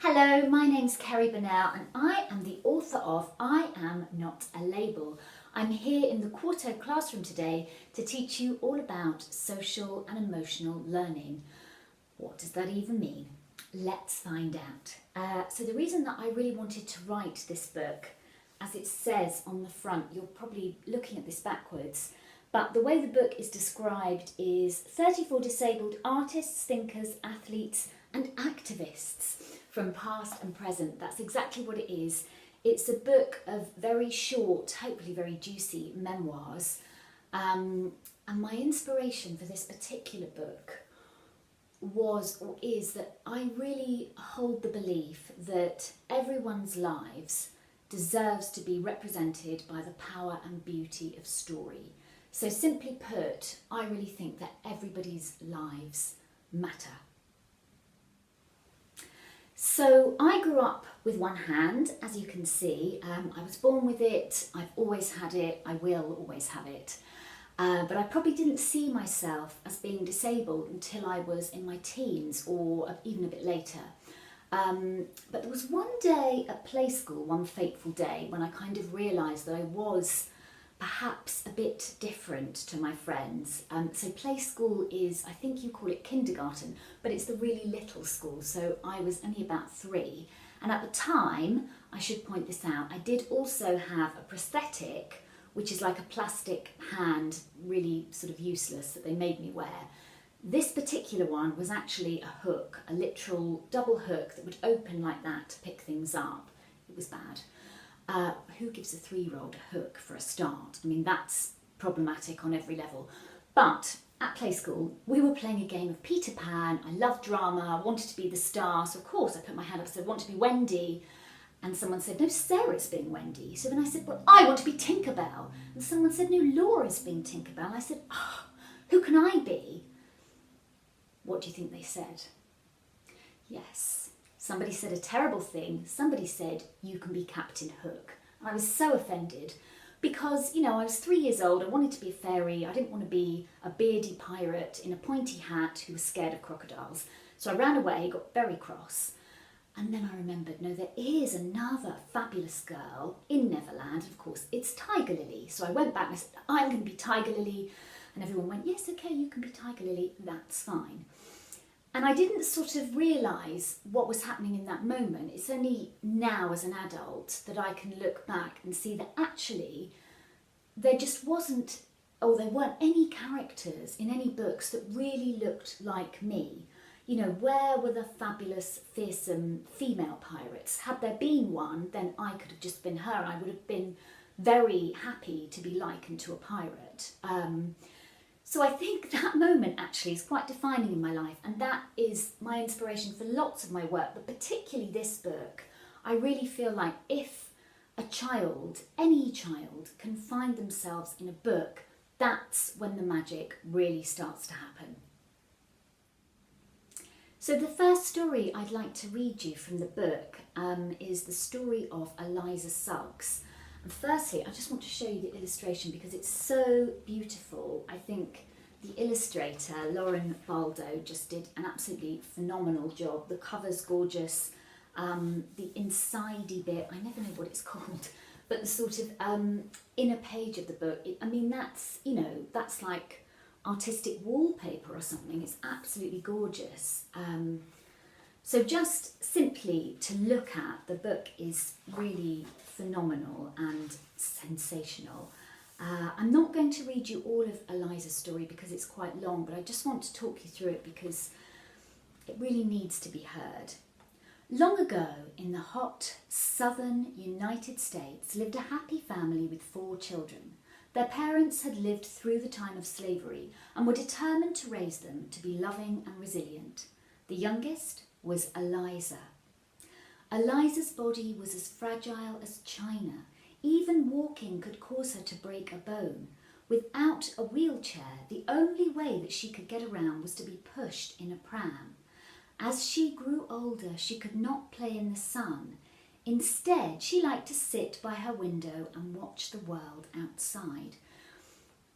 Hello, my name's Cerrie Burnell and I am the author of I Am Not a Label. I'm here in the Quarto classroom today to teach you all about social and emotional learning. What does that even mean? Let's find out. So the reason that I really wanted to write this book, as it says on the front, you're probably looking at this backwards, but the way the book is described is 34 disabled artists, thinkers, athletes and activists from past and present. That's exactly what it is. It's a book of very short, hopefully very juicy memoirs. And my inspiration for this particular book was or is that I really hold the belief that everyone's lives deserves to be represented by the power and beauty of story. So simply put, I really think that everybody's lives matter. So I grew up with one hand, as you can see. I was born with it, I've always had it, I will always have it. But I probably didn't see myself as being disabled until I was in my teens or even a bit later. But there was one day at play school, one fateful day, when I kind of realised that I was perhaps a bit different to my friends. So play school is, I think you call it kindergarten, but it's the really little school. So I was only about 3. And at the time, I should point this out, I did also have a prosthetic, which is like a plastic hand, really sort of useless, that they made me wear. This particular one was actually a hook, a literal double hook that would open like that to pick things up. It was bad. Who gives a 3-year-old a hook for a start? I mean, that's problematic on every level. But at play school, we were playing a game of Peter Pan. I loved drama, I wanted to be the star. So of course I put my hand up and said, I want to be Wendy. And someone said, no, Sarah's being Wendy. So then I said, well, I want to be Tinkerbell. And someone said, no, Laura's being Tinkerbell. And I said, oh, who can I be? What do you think they said? Yes. Somebody said a terrible thing. Somebody said, you can be Captain Hook. And I was so offended because, you know, I was 3 years old. I wanted to be a fairy. I didn't want to be a beardy pirate in a pointy hat who was scared of crocodiles. So I ran away, got very cross. And then I remembered, no, there is another fabulous girl in Neverland. Of course, it's Tiger Lily. So I went back and I said, I'm going to be Tiger Lily. And everyone went, yes, okay, you can be Tiger Lily. That's fine. And I didn't sort of realise what was happening in that moment. It's only now as an adult that I can look back and see that actually there just wasn't, or there weren't any characters in any books that really looked like me. You know, where were the fabulous, fearsome female pirates? Had there been one, then I could have just been her. I would have been very happy to be likened to a pirate. So I think that moment actually is quite defining in my life, and that is my inspiration for lots of my work, but particularly this book. I really feel like if a child, any child, can find themselves in a book, that's when the magic really starts to happen. So the first story I'd like to read you from the book is the story of Elizas Story. And firstly, I just want to show you the illustration because it's so beautiful. I think the illustrator, Lauren Baldo, just did an absolutely phenomenal job. The cover's gorgeous. The insidey bit, I never know what it's called, but the sort of inner page of the book, I mean, that's, you know, that's like artistic wallpaper or something. It's absolutely gorgeous. So just simply to look at, the book is really phenomenal and sensational. I'm not going to read you all of Elizas' story because it's quite long, but I just want to talk you through it because it really needs to be heard. Long ago, in the hot southern United States, lived a happy family with 4 children. Their parents had lived through the time of slavery and were determined to raise them to be loving and resilient. The youngest was Eliza. Eliza's body was as fragile as china. Even walking could cause her to break a bone. Without a wheelchair, the only way that she could get around was to be pushed in a pram. As she grew older, she could not play in the sun. Instead, she liked to sit by her window and watch the world outside.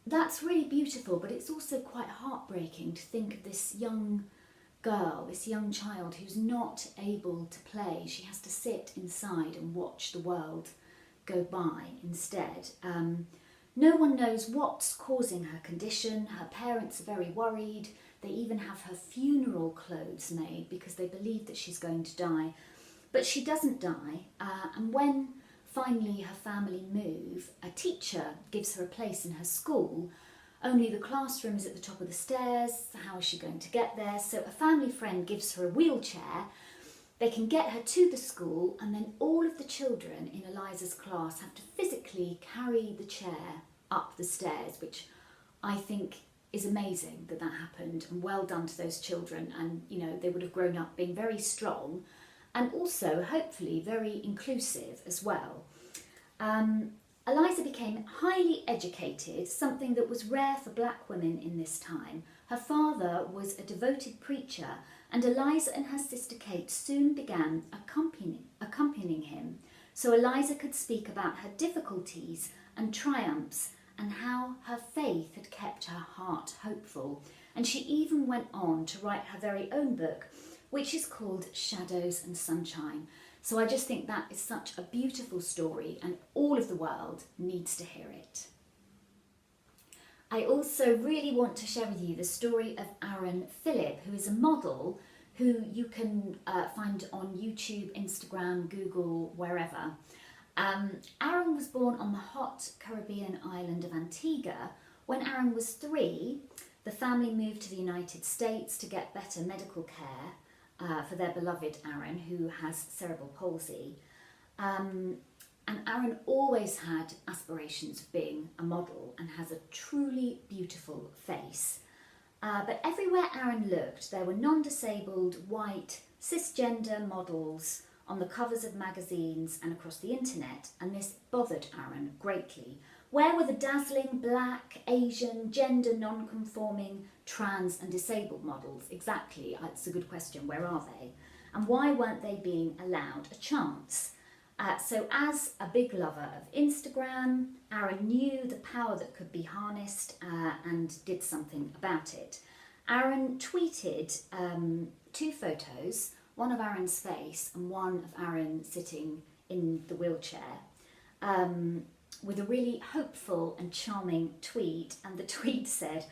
That's really beautiful, but it's also quite heartbreaking to think of this young girl, this young child who's not able to play. She has to sit inside and watch the world go by instead. No one knows what's causing her condition. Her parents are very worried. They even have her funeral clothes made because they believe that she's going to die. But she doesn't die, and when finally her family move, a teacher gives her a place in her school, only the classroom is at the top of the stairs. How is she going to get there? So a family friend gives her a wheelchair. They can get her to the school, and then all of the children in Eliza's class have to physically carry the chair up the stairs, which I think is amazing that happened, and well done to those children. And you know, they would have grown up being very strong and also hopefully very inclusive as well. Eliza became highly educated, something that was rare for black women in this time. Her father was a devoted preacher, and Eliza and her sister Kate soon began accompanying him, so Eliza could speak about her difficulties and triumphs and how her faith had kept her heart hopeful. And she even went on to write her very own book, which is called Shadows and Sunshine. So I just think that is such a beautiful story, and all of the world needs to hear it. I also really want to share with you the story of Aaron Phillip, who is a model who you can find on YouTube, Instagram, Google, wherever. Aaron was born on the hot Caribbean island of Antigua. When Aaron was 3, the family moved to the United States to get better medical care for their beloved Aaron, who has cerebral palsy. And Aaron always had aspirations of being a model and has a truly beautiful face. But everywhere Aaron looked, there were non-disabled, white, cisgender models on the covers of magazines and across the internet, and this bothered Aaron greatly. Where were the dazzling black, Asian, gender non-conforming, trans and disabled models? Exactly, it's a good question. Where are they? And why weren't they being allowed a chance? So as a big lover of Instagram, Aaron knew the power that could be harnessed and did something about it. Aaron tweeted 2 photos, one of Aaron's face and one of Aaron sitting in the wheelchair, with a really hopeful and charming tweet. And the tweet said,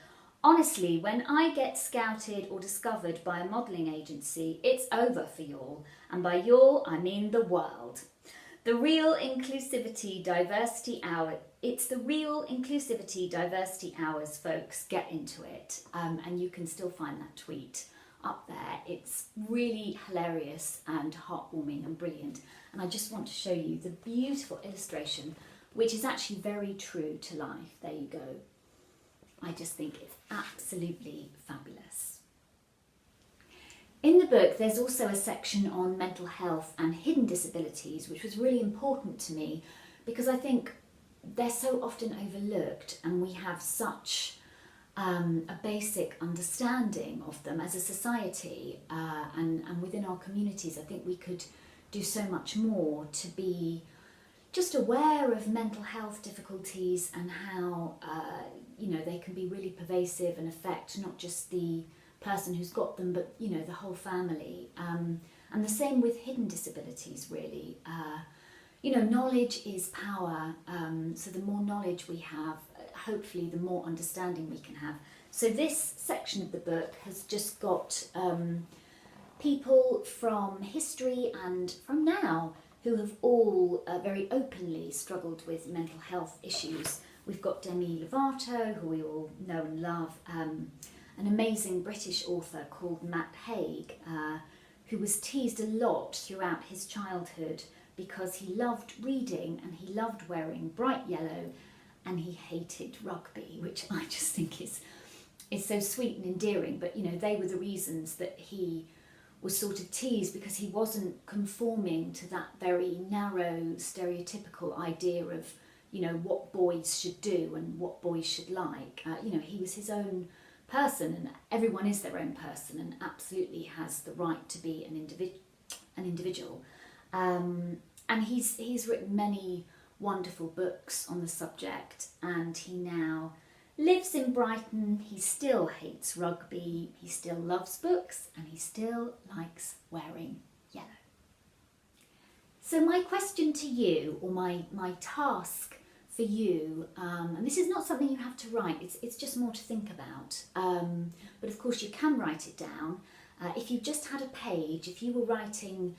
"Honestly, when I get scouted or discovered by a modelling agency, it's over for y'all. And by y'all, I mean the world. The real inclusivity diversity hour. It's the real inclusivity diversity hours, folks. Get into it." And you can still find that tweet up there. It's really hilarious and heartwarming and brilliant. And I just want to show you the beautiful illustration, which is actually very true to life. There you go. I just think it's absolutely fabulous. In the book, there's also a section on mental health and hidden disabilities, which was really important to me because I think they're so often overlooked, and we have such a basic understanding of them as a society, and within our communities. I think we could do so much more to be just aware of mental health difficulties and how they can be really pervasive and affect not just the person who's got them, but the whole family. And the same with hidden disabilities, really. Knowledge is power. So the more knowledge we have, hopefully the more understanding we can have. So this section of the book has just got people from history and from now who have all very openly struggled with mental health issues. We've got Demi Lovato, who we all know and love, an amazing British author called Matt Haig, who was teased a lot throughout his childhood because he loved reading and he loved wearing bright yellow and he hated rugby, which I just think is so sweet and endearing. But they were the reasons that he was sort of teased, because he wasn't conforming to that very narrow stereotypical idea of what boys should do and what boys should like. He was his own person, and everyone is their own person and absolutely has the right to be an individual. And he's written many wonderful books on the subject, and he now lives in Brighton, he still hates rugby, he still loves books, and he still likes wearing yellow. So my question to you, or my task for you, and this is not something you have to write, it's just more to think about, but of course you can write it down. If you just had a page, if you were writing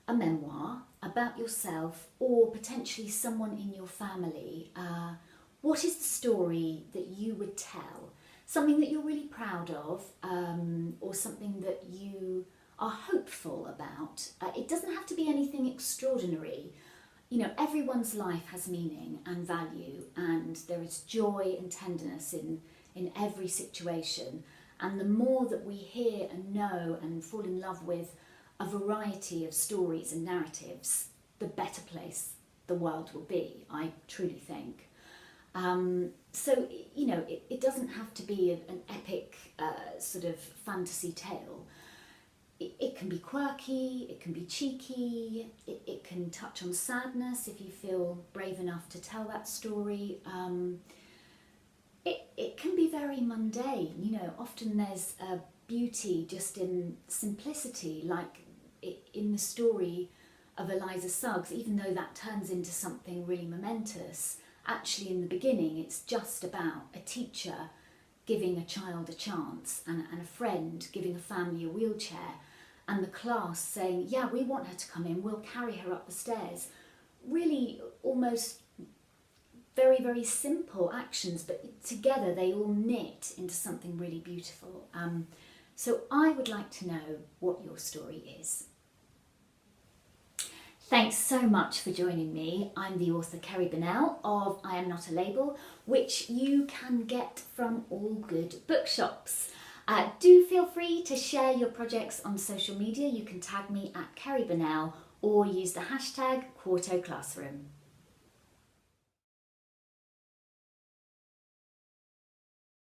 a memoir about yourself or potentially someone in your family, what is the story that you would tell? Something that you're really proud of, or something that you are hopeful about. It doesn't have to be anything extraordinary. You know, everyone's life has meaning and value, and there is joy and tenderness in every situation. And the more that we hear and know and fall in love with a variety of stories and narratives, the better place the world will be, I truly think. So, you know, it doesn't have to be an epic sort of fantasy tale. It can be quirky, it can be cheeky, it can touch on sadness if you feel brave enough to tell that story. It can be very mundane, you know, often there's a beauty just in simplicity, like in the story of Elizas Suggs, even though that turns into something really momentous. Actually, in the beginning, it's just about a teacher giving a child a chance and a friend giving a family a wheelchair, and the class saying, yeah, we want her to come in, we'll carry her up the stairs. Really almost very, very simple actions, but together they all knit into something really beautiful. So I would like to know what your story is. Thanks so much for joining me. I'm the author Cerrie Burnell of I Am Not a Label, which you can get from all good bookshops. Do feel free to share your projects on social media. You can tag me at Cerrie Burnell or use the hashtag Quarto Classroom.